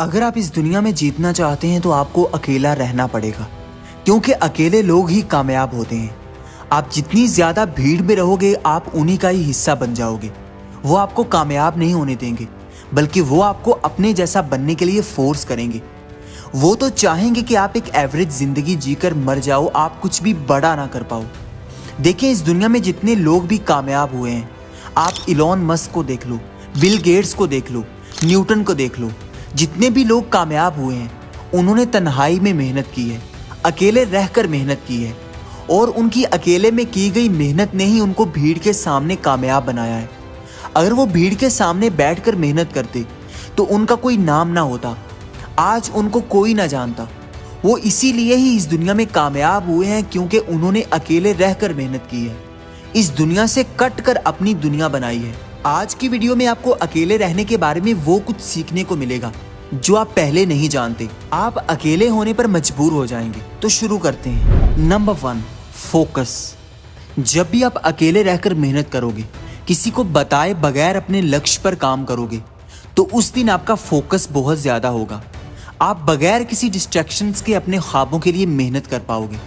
अगर आप इस दुनिया में जीतना चाहते हैं तो आपको अकेला रहना पड़ेगा, क्योंकि अकेले लोग ही कामयाब होते हैं। आप जितनी ज़्यादा भीड़ में रहोगे आप उन्हीं का ही हिस्सा बन जाओगे। वो आपको कामयाब नहीं होने देंगे, बल्कि वो आपको अपने जैसा बनने के लिए फोर्स करेंगे। वो तो चाहेंगे कि आप एक एवरेज ज़िंदगी जीकर मर जाओ, आप कुछ भी बड़ा ना कर पाओ। देखिए, इस दुनिया में जितने लोग भी कामयाब हुए हैं, आप इलॉन मस्क को देख लो, बिल गेट्स को देख लो, न्यूटन को देख लो। जितने भी लोग कामयाब हुए हैं उन्होंने तन्हाई में मेहनत की है, अकेले रहकर मेहनत की है, और उनकी अकेले में की गई मेहनत ने ही उनको भीड़ के सामने कामयाब बनाया है। अगर वो भीड़ के सामने बैठकर मेहनत करते तो उनका कोई नाम ना होता, आज उनको कोई ना जानता। वो इसीलिए ही इस दुनिया में कामयाब हुए हैं, क्योंकि उन्होंने अकेले रहकर मेहनत की है, इस दुनिया से कट कर अपनी दुनिया बनाई है। आज की वीडियो में आपको अकेले रहने के बारे में वो कुछ सीखने को मिलेगा जो आप पहले नहीं जानते। आप अकेले होने पर मजबूर हो जाएंगे। तो शुरू करते हैं। Number 1, focus. जब भी आप अकेले रहकर मेहनत करोगे, किसी को बताए बगैर अपने लक्ष्य पर काम करोगे, तो उस दिन आपका फोकस बहुत ज़्यादा होगा। आप बगैर किसी डिस्ट्रैक्शंस के अपने ख्वाबों के लिए मेहनत कर पाओगे,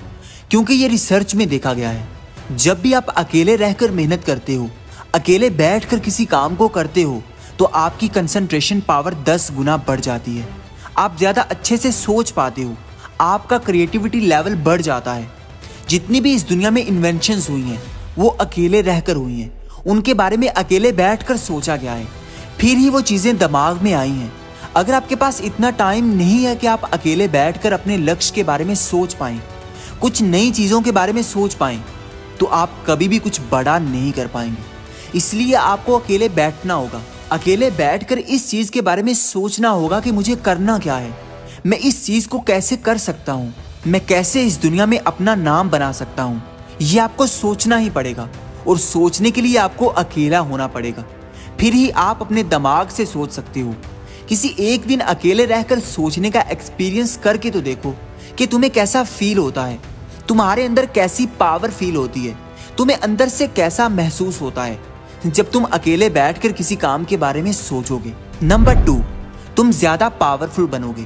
क्योंकि ये रिसर्च में देखा गया है, जब भी आप अकेले रहकर मेहनत करते हो, अकेले बैठकर किसी काम को करते हो, तो आपकी कंसंट्रेशन पावर 10 गुना बढ़ जाती है। आप ज़्यादा अच्छे से सोच पाते हो, आपका क्रिएटिविटी लेवल बढ़ जाता है। जितनी भी इस दुनिया में इन्वेंशंस हुई हैं वो अकेले रहकर हुई हैं, उनके बारे में अकेले बैठकर सोचा गया है, फिर ही वो चीज़ें दिमाग में आई हैं। अगर आपके पास इतना टाइम नहीं है कि आप अकेले बैठकर अपने लक्ष्य के बारे में सोच पाएं, कुछ नई चीज़ों के बारे में सोच पाएं, तो आप कभी भी कुछ बड़ा नहीं कर पाएंगे। इसलिए आपको अकेले बैठना होगा, अकेले बैठकर इस चीज़ के बारे में सोचना होगा कि मुझे करना क्या है, मैं इस चीज़ को कैसे कर सकता हूँ, मैं कैसे इस दुनिया में अपना नाम बना सकता हूँ। ये आपको सोचना ही पड़ेगा, और सोचने के लिए आपको अकेला होना पड़ेगा, फिर ही आप अपने दिमाग से सोच सकते हो। किसी एक दिन अकेले रहकर सोचने का एक्सपीरियंस करके तो देखो कि तुम्हें कैसा फील होता है, तुम्हारे अंदर कैसी पावर फील होती है, तुम्हें अंदर से कैसा महसूस होता है जब तुम अकेले बैठकर किसी काम के बारे में सोचोगे। नंबर 2, तुम ज्यादा पावरफुल बनोगे।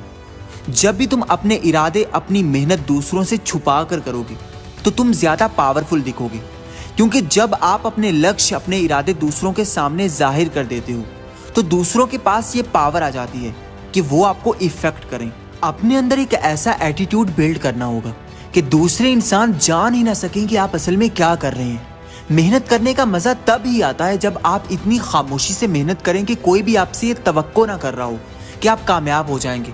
जब भी तुम अपने इरादे, अपनी मेहनत दूसरों से छुपा कर करोगे, तो तुम ज्यादा पावरफुल दिखोगे, क्योंकि जब आप अपने लक्ष्य, अपने इरादे दूसरों के सामने जाहिर कर देते हो, तो दूसरों के पास ये पावर आ जाती है कि वो आपको इफेक्ट करें। अपने अंदर एक ऐसा एटीट्यूड बिल्ड करना होगा कि दूसरे इंसान जान ही ना सकें कि आप असल में क्या कर रहे हैं। मेहनत करने का मज़ा तब ही आता है जब आप इतनी खामोशी से मेहनत करें कि कोई भी आपसे ये तवक्को ना कर रहा हो कि आप कामयाब हो जाएंगे।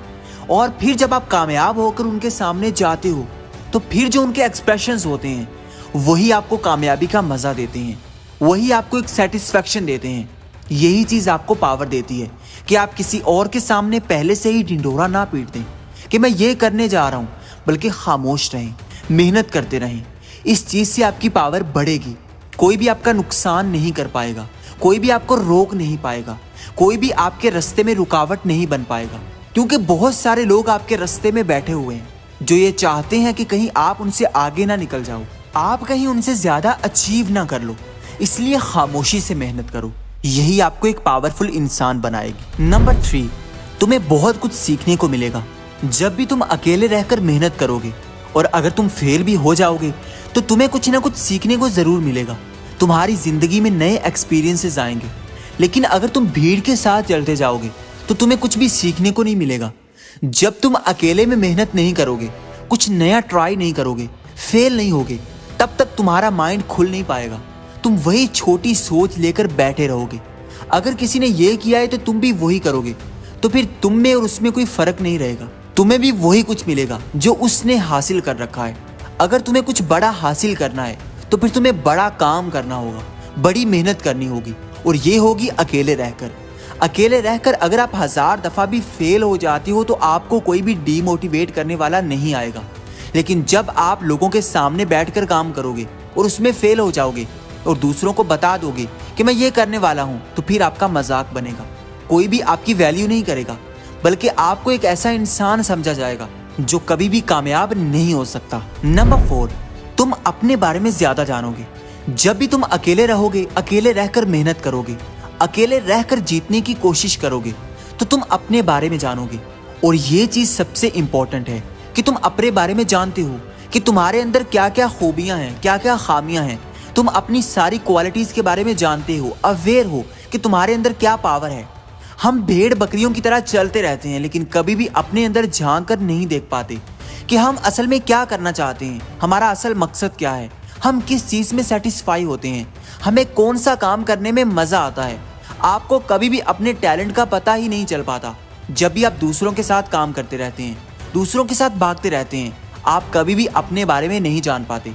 और फिर जब आप कामयाब होकर उनके सामने जाते हो, तो फिर जो उनके एक्सप्रेशंस होते हैं वही आपको कामयाबी का मज़ा देते हैं, वही आपको एक सेटिस्फैक्शन देते हैं। यही चीज़ आपको पावर देती है कि आप किसी और के सामने पहले से ही ढिंढोरा ना पीट दें कि मैं ये करने जा रहा हूँ, बल्कि खामोश रहें, मेहनत करते रहें। इस चीज़ से आपकी पावर बढ़ेगी। कोई भी आपका नुकसान नहीं कर पाएगा, कोई भी आपको रोक नहीं पाएगा, कोई भी आपके रास्ते में रुकावट नहीं बन पाएगा, क्योंकि बहुत सारे लोग आपके रास्ते में बैठे हुए हैं जो ये चाहते हैं कि कहीं आप उनसे आगे ना निकल जाओ, आप कहीं उनसे ज़्यादा अचीव ना कर लो। इसलिए खामोशी से मेहनत करो, यही आपको एक पावरफुल इंसान बनाएगी। नंबर 3, तुम्हें बहुत कुछ सीखने को मिलेगा। जब भी तुम अकेले रहकर मेहनत करोगे और अगर तुम फेल भी हो जाओगे, तो तुम्हें कुछ ना कुछ सीखने को ज़रूर मिलेगा। तुम्हारी ज़िंदगी में नए एक्सपीरियंसेस आएंगे। लेकिन अगर तुम भीड़ के साथ चलते जाओगे तो तुम्हें कुछ भी सीखने को नहीं मिलेगा। जब तुम अकेले में मेहनत नहीं करोगे, कुछ नया ट्राई नहीं करोगे, फेल नहीं होगे, तब तक तुम्हारा माइंड खुल नहीं पाएगा। तुम वही छोटी सोच लेकर बैठे रहोगे। अगर किसी ने ये किया है तो तुम भी वही करोगे, तो फिर तुम में और उसमें कोई फ़र्क नहीं रहेगा। तुम्हें भी वही कुछ मिलेगा जो उसने हासिल कर रखा है। अगर तुम्हें कुछ बड़ा हासिल करना है तो फिर तुम्हें बड़ा काम करना होगा, बड़ी मेहनत करनी होगी, और ये होगी अकेले रहकर। अकेले रहकर अगर आप 1000 दफ़ा भी फेल हो जाती हो तो आपको कोई भी डीमोटिवेट करने वाला नहीं आएगा। लेकिन जब आप लोगों के सामने बैठकर काम करोगे और उसमें फेल हो जाओगे और दूसरों को बता दोगे कि मैं ये करने वाला हूँ, तो फिर आपका मजाक बनेगा। कोई भी आपकी वैल्यू नहीं करेगा, बल्कि आपको एक ऐसा इंसान समझा जाएगा जो कभी भी कामयाब नहीं हो सकता। नंबर 4, तुम अपने बारे में ज़्यादा जानोगे। जब भी तुम अकेले रहोगे, अकेले रहकर मेहनत करोगे, अकेले रहकर जीतने की कोशिश करोगे, तो तुम अपने बारे में जानोगे और ये चीज सबसे इंपॉर्टेंट है कि तुम अपने बारे में जानते हो कि तुम्हारे अंदर क्या क्या खूबियां हैं, क्या क्या खामियां हैं। तुम अपनी सारी क्वालिटीज के बारे में जानते हो, अवेयर हो कि तुम्हारे अंदर क्या पावर है। हम भेड़ बकरियों की तरह चलते रहते हैं, लेकिन कभी भी अपने अंदर झांक कर नहीं देख पाते कि हम असल में क्या करना चाहते हैं, हमारा असल मकसद क्या है, हम किस चीज में सेटिस्फाई होते हैं, हमें कौन सा काम करने में मजा आता है। आपको कभी भी अपने टैलेंट का पता ही नहीं चल पाता। जब भी आप दूसरों के साथ काम करते रहते हैं, दूसरों के साथ भागते रहते हैं, आप कभी भी अपने बारे में नहीं जान पाते।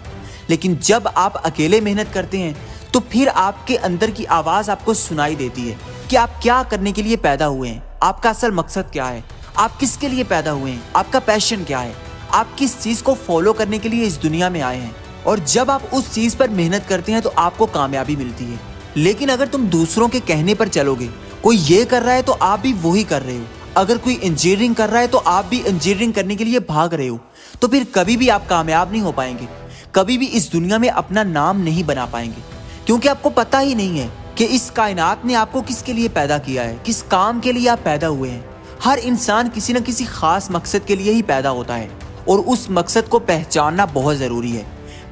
लेकिन जब आप अकेले मेहनत करते हैं तो फिर आपके अंदर की आवाज आपको सुनाई देती है कि आप क्या करने के लिए पैदा हुए हैं, आपका असल मकसद क्या है, आप किसके लिए पैदा हुए हैं, आपका पैशन क्या है, आप किस चीज को फॉलो करने के लिए इस दुनिया में आए हैं। और जब आप उस चीज पर मेहनत करते हैं तो आपको कामयाबी मिलती है। लेकिन अगर तुम दूसरों के कहने पर चलोगे, कोई ये कर रहा है तो आप भी वही कर रहे हो, अगर कोई इंजीनियरिंग कर रहा है तो आप भी इंजीनियरिंग करने के लिए भाग रहे हो, तो फिर कभी भी आप कामयाब नहीं हो पाएंगे, कभी भी इस दुनिया में अपना नाम नहीं बना पाएंगे। क्योंकि आपको पता ही नहीं है कि इस कायनात ने आपको किसके लिए पैदा किया है, किस काम के लिए आप पैदा हुए हैं। हर इंसान किसी न किसी खास मकसद के लिए ही पैदा होता है और उस मकसद को पहचानना बहुत ज़रूरी है।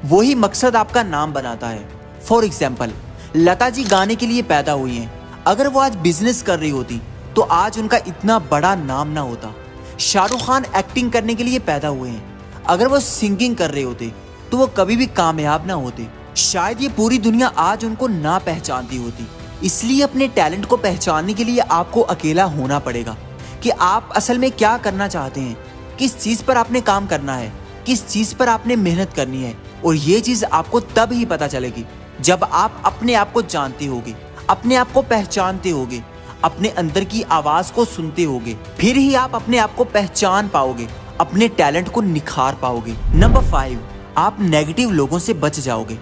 वही मकसद आपका नाम बनाता है। फॉर एग्जाम्पल, लता जी गाने के लिए पैदा हुई हैं। अगर वो आज बिजनेस कर रही होती तो आज उनका इतना बड़ा नाम ना होता। शाहरुख खान एक्टिंग करने के लिए पैदा हुए हैं। अगर वो सिंगिंग कर रहे होते तो वो कभी भी कामयाब ना होते। शायद ये पूरी दुनिया आज उनको ना पहचानती होती। इसलिए अपने टैलेंट को पहचानने के लिए आपको अकेला होना पड़ेगा कि आप असल में क्या करना चाहते हैं, किस चीज पर आपने काम करना है, किस चीज पर आपने मेहनत करनी है। और ये चीज आपको तब ही पता चलेगी जब आप अपने आप को जानते होगे, अपने आप को पहचानते होगे, अपने अंदर की आवाज को सुनते होगे। फिर ही आप अपने आप को पहचान पाओगे, अपने टैलेंट को निखार पाओगे। नंबर 5, आप नेगेटिव लोगों से बच जाओगे।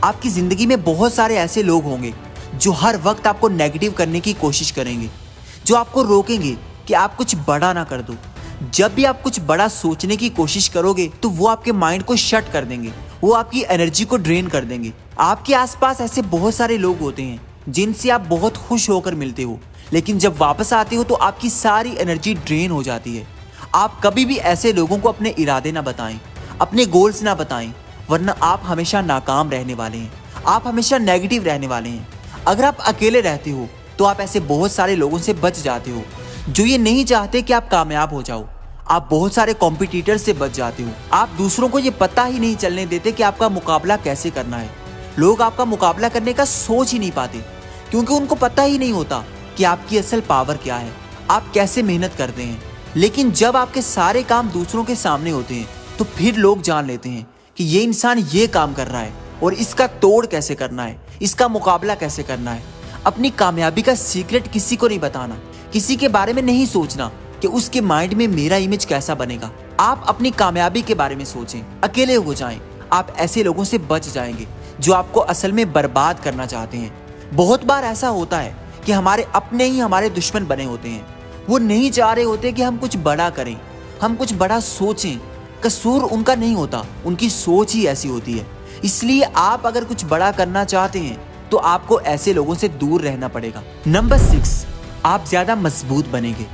आपकी जिंदगी में बहुत सारे ऐसे लोग होंगे जो हर वक्त आपको नेगेटिव करने की कोशिश करेंगे, जो आपको रोकेंगे कि आप कुछ बड़ा ना कर दो। जब भी आप कुछ बड़ा सोचने की कोशिश करोगे तो वो आपके माइंड को शट कर देंगे, वो आपकी एनर्जी को ड्रेन कर देंगे। आपके आसपास ऐसे बहुत सारे लोग होते हैं जिनसे आप बहुत खुश होकर मिलते हो, लेकिन जब वापस आते हो तो आपकी सारी एनर्जी ड्रेन हो जाती है। आप कभी भी ऐसे लोगों को अपने इरादे ना बताएं, अपने गोल्स ना बताएं, वरना आप हमेशा नाकाम रहने वाले हैं, आप हमेशा नेगेटिव रहने वाले हैं। अगर आप अकेले रहते हो तो आप ऐसे बहुत सारे लोगों से बच जाते हो जो ये नहीं चाहते कि आप कामयाब हो जाओ। आप बहुत सारे कॉम्पिटिटर से बच जाते हो। आप दूसरों को ये पता ही नहीं चलने देते कि आपका मुकाबला कैसे करना है। लोग आपका मुकाबला करने का सोच ही नहीं पाते क्योंकि उनको पता ही नहीं होता कि आपकी असल पावर क्या है, आप कैसे मेहनत करते हैं। लेकिन जब आपके सारे काम दूसरों के सामने होते हैं तो फिर लोग जान लेते हैं कि ये इंसान ये काम कर रहा है और इसका तोड़ कैसे करना है, इसका मुकाबला कैसे करना है। अपनी कामयाबी का सीक्रेट किसी को नहीं बताना, किसी के बारे में नहीं सोचना कि उसके माइंड में मेरा इमेज कैसा बनेगा। आप अपनी कामयाबी के बारे में सोचें, अकेले हो जाएं। आप ऐसे लोगों से बच जाएंगे जो आपको असल में बर्बाद करना चाहते हैं। बहुत बार ऐसा होता है कि हमारे अपने ही हमारे दुश्मन बने होते हैं। वो नहीं चाह रहे होते कि हम कुछ बड़ा करें, हम कुछ बड़ा सोचें। कसूर उनका नहीं होता, उनकी सोच ही ऐसी होती है। इसलिए आप अगर कुछ बड़ा करना चाहते हैं तो आपको ऐसे लोगों से दूर रहना पड़ेगा। नंबर 6, आप ज्यादा मजबूत बनेंगे।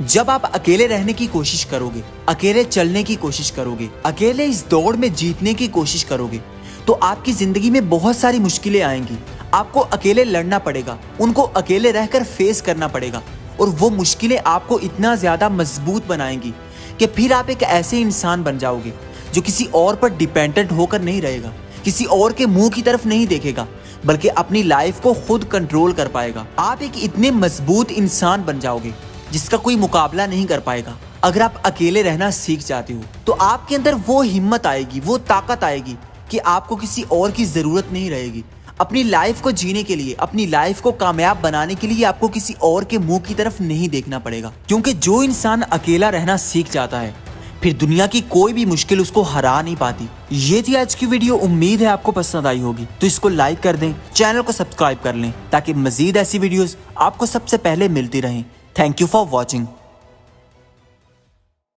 जब आप अकेले रहने की कोशिश करोगे, अकेले चलने की कोशिश करोगे, अकेले इस दौड़ में जीतने की कोशिश करोगे तो आपकी जिंदगी में बहुत सारी मुश्किलें आएंगी। आपको अकेले लड़ना पड़ेगा, उनको अकेले रहकर फेस करना पड़ेगा। और वो मुश्किलें आपको इतना ज्यादा मजबूत बनाएंगी कि फिर आप एक ऐसे इंसान बन जाओगे जो किसी और पर डिपेंडेंट होकर नहीं रहेगा, किसी और के मुंह की तरफ नहीं देखेगा, बल्कि अपनी लाइफ को खुद कंट्रोल कर पाएगा। आप एक इतने मजबूत इंसान बन जाओगे जिसका कोई मुकाबला नहीं कर पाएगा। अगर आप अकेले रहना सीख जाते हो तो आपके अंदर वो हिम्मत आएगी, वो ताकत आएगी कि आपको किसी और की जरूरत नहीं रहेगी। अपनी लाइफ को जीने के लिए, अपनी लाइफ को कामयाब बनाने के लिए आपको किसी और के मुंह की तरफ नहीं देखना पड़ेगा। क्योंकि जो इंसान अकेला रहना सीख जाता है फिर दुनिया की कोई भी मुश्किल उसको हरा नहीं पाती। ये थी आज की वीडियो, उम्मीद है आपको पसंद आई होगी। तो इसको लाइक कर दें, चैनल को सब्सक्राइब कर लें ताकि मजीद ऐसी वीडियोस आपको सबसे पहले मिलती रहें। Thank you for watching.